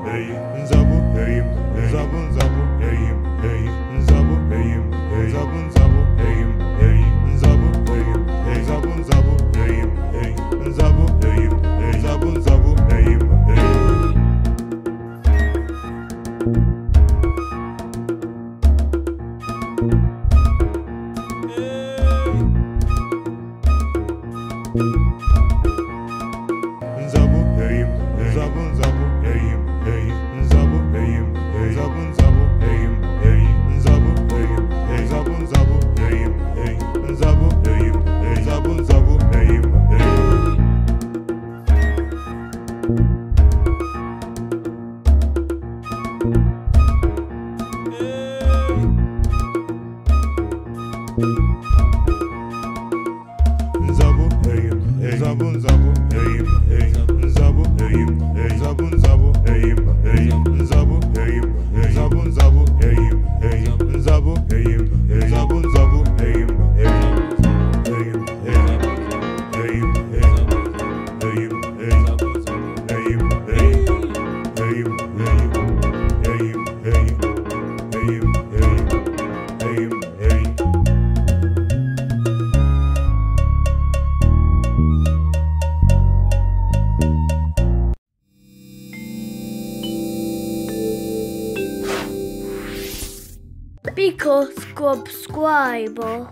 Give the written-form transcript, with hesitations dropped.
hey, nzabu, hey, nzabu, nzabu, hey, hey, nzabu, hey, nzabu, nzabu, hey, hey, nzabu, hey, nzabu, nzabu, hey, hey, nzabu, hey, nzabu, nzabu, hey, hey. Nzabu, hey, nzabu, nzabu, hey, hey, nzabu, hey, nzabu, nzabu, hey, hey, nzabu, hey, nzabu, nzabu, hey, hey, nzabu, hey, nzabu, nzabu, hey, hey. Nzabu, hey, nzabu, nzabu, hey, hey, nzabu, hey, nzabu, nzabu, hey, hey, nzabu, hey, nzabu, nzabu, hey, hey, nzabu, hey, nzabu, nzabu, hey, hey, hey, hey, hey, hey, hey, hey, hey. Because subscriber.